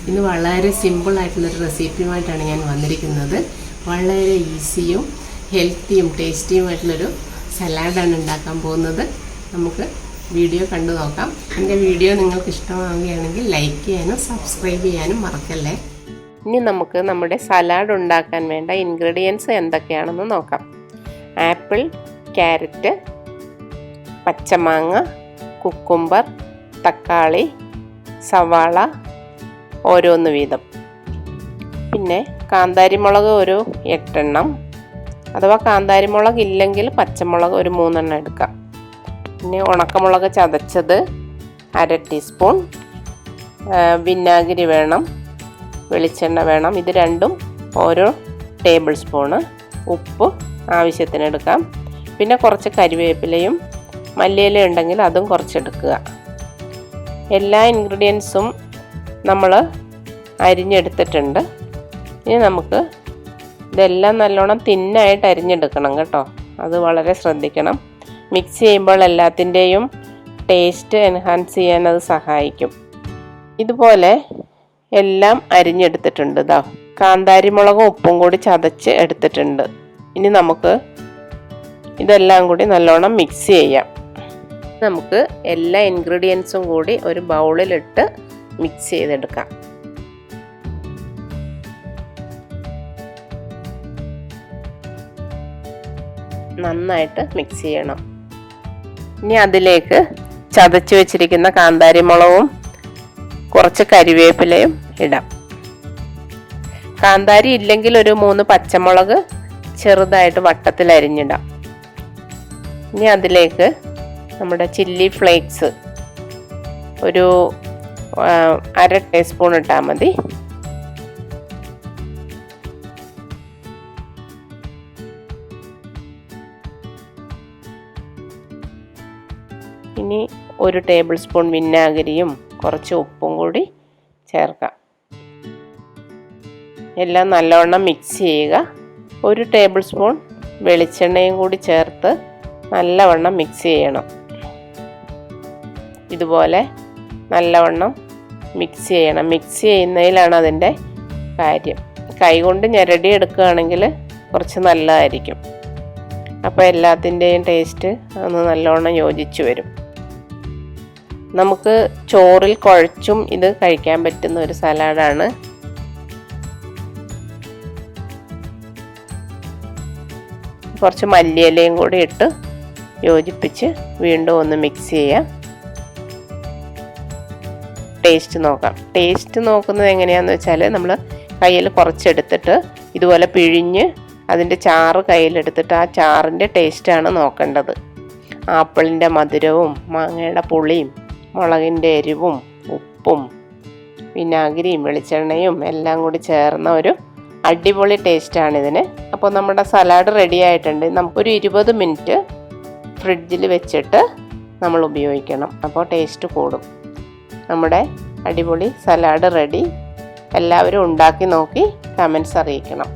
ഇന്ന് വളരെ സിമ്പിളായിട്ടുള്ളൊരു റെസിപ്പിയുമായിട്ടാണ് ഞാൻ വന്നിരിക്കുന്നത്. വളരെ ഈസിയും ഹെൽത്തിയും ടേസ്റ്റിയുമായിട്ടുള്ളൊരു സലാഡാണ് ഉണ്ടാക്കാൻ പോകുന്നത്. നമുക്ക് വീഡിയോ കണ്ടു നോക്കാം. എൻ്റെ വീഡിയോ നിങ്ങൾക്ക് ഇഷ്ടമാവുകയാണെങ്കിൽ ലൈക്ക് ചെയ്യാനും സബ്സ്ക്രൈബ് ചെയ്യാനും മറക്കല്ലേ. ഇനി നമുക്ക് നമ്മുടെ സലാഡ് ഉണ്ടാക്കാൻ വേണ്ട ഇൻഗ്രീഡിയൻസ് എന്തൊക്കെയാണെന്ന് നോക്കാം. ആപ്പിൾ, ക്യാരറ്റ്, പച്ചമാങ്ങ, കുക്കുംബർ, തക്കാളി, സവാള ഓരോന്ന് വീതം. പിന്നെ കാന്താരിമുളക് ഒരു 8 എണ്ണം, അഥവാ കാന്താരിമുളക് ഇല്ലെങ്കിൽ പച്ചമുളക് ഒരു 3 എണ്ണം എടുക്കാം. പിന്നെ ഉണക്കമുളക് ചതച്ചത് 1/2 ടീസ്പൂൺ, വിനാഗിരി വേണം, വെളിച്ചെണ്ണ വേണം, ഇത് രണ്ടും ഓരോ ടേബിൾ സ്പൂണ്, ഉപ്പ് ആവശ്യത്തിന് എടുക്കാം. പിന്നെ കുറച്ച് കരിവേപ്പിലയും മല്ലിയില ഉണ്ടെങ്കിൽ അതും കുറച്ചെടുക്കുക. എല്ലാ ഇൻഗ്രീഡിയൻസും നമ്മൾ അരിഞ്ഞെടുത്തിട്ടുണ്ട്. ഇനി നമുക്ക് ഇതെല്ലാം നല്ലോണം തിന്നായിട്ട് അരിഞ്ഞെടുക്കണം കേട്ടോ, അത് വളരെ ശ്രദ്ധിക്കണം. മിക്സ് ചെയ്യുമ്പോൾ എല്ലാത്തിൻ്റെയും ടേസ്റ്റ് എൻഹാൻസ് ചെയ്യാൻ അത് സഹായിക്കും. ഇതുപോലെ എല്ലാം അരിഞ്ഞെടുത്തിട്ടുണ്ട്. ഇതാ കാന്താരിമുളകും ഉപ്പും കൂടി ചതച്ച് എടുത്തിട്ടുണ്ട്. ഇനി നമുക്ക് ഇതെല്ലാം കൂടി നല്ലോണം മിക്സ് ചെയ്യാം. നമുക്ക് എല്ലാ ഇൻഗ്രീഡിയൻസും കൂടി ഒരു ബൗളിലിട്ട് മിക്സ് ചെയ്തെടുക്കാം. നന്നായിട്ട് മിക്സ് ചെയ്യണം. ഇനി അതിലേക്ക് ചതച്ച് വെച്ചിരിക്കുന്ന കാന്താരിമുളകും കുറച്ച് കരിവേപ്പിലയും ഇടാം. കാന്താരി ഇല്ലെങ്കിൽ ഒരു 3 പച്ചമുളക് ചെറുതായിട്ട് വട്ടത്തിൽ അരിഞ്ഞിടാം. ഇനി അതിലേക്ക് നമ്മുടെ ചില്ലി ഫ്ലേക്സ് ഒരു 1/2 ടീസ്പൂൺ ഇട്ടാൽ മതി. ഇനി 1 ടേബിൾ സ്പൂൺ വിനാഗിരിയും കുറച്ച് ഉപ്പും കൂടി ചേർക്കാം. എല്ലാം നല്ലവണ്ണം മിക്സ് ചെയ്യുക. 1 ടേബിൾ സ്പൂൺ വെളിച്ചെണ്ണയും കൂടി ചേർത്ത് നല്ലവണ്ണം മിക്സ് ചെയ്യണം. ഇതുപോലെ നല്ലവണ്ണം മിക്സ് ചെയ്യണം. മിക്സ് ചെയ്യുന്നതിലാണ് അതിൻ്റെ കാര്യം. കൈകൊണ്ട് ഞെരടി എടുക്കുകയാണെങ്കിൽ കുറച്ച് നല്ലതായിരിക്കും. അപ്പോൾ എല്ലാത്തിൻ്റെയും ടേസ്റ്റ് ഒന്ന് നല്ലവണ്ണം യോജിച്ച് വരും. നമുക്ക് ചോറിൽ കുഴച്ചും ഇത് കഴിക്കാൻ പറ്റുന്ന ഒരു സലാഡാണ്. കുറച്ച് മല്ലിയിലയും കൂടി ഇട്ട് യോജിപ്പിച്ച് വീണ്ടും ഒന്ന് മിക്സ് ചെയ്യാം. ടേസ്റ്റ് നോക്കാം. ടേസ്റ്റ് നോക്കുന്നത് എങ്ങനെയാണെന്ന് വെച്ചാൽ നമ്മൾ കയ്യിൽ കുറച്ചെടുത്തിട്ട് ഇതുപോലെ പിഴിഞ്ഞ് അതിൻ്റെ ചാറ് കയ്യിലെടുത്തിട്ട് ആ ചാറിൻ്റെ ടേസ്റ്റാണ് നോക്കേണ്ടത്. ആപ്പിളിൻ്റെ മധുരവും മാങ്ങയുടെ പുളിയും മുളകിൻ്റെ എരിവും ഉപ്പും വിനാഗിരിയും വെളിച്ചെണ്ണയും എല്ലാം കൂടി ചേർന്ന ഒരു അടിപൊളി ടേസ്റ്റാണിതിന്. അപ്പോൾ നമ്മുടെ സലാഡ് റെഡി ആയിട്ടുണ്ട്. നമുക്കൊരു 20 മിനിറ്റ് ഫ്രിഡ്ജിൽ വെച്ചിട്ട് നമ്മൾ ഉപയോഗിക്കണം. അപ്പോൾ ടേസ്റ്റ് കൂടും. നമ്മുടെ അടിപൊളി സലാഡ് റെഡി. എല്ലാവരും ഉണ്ടാക്കി നോക്കി കമൻറ്റ്സ് അറിയിക്കണം.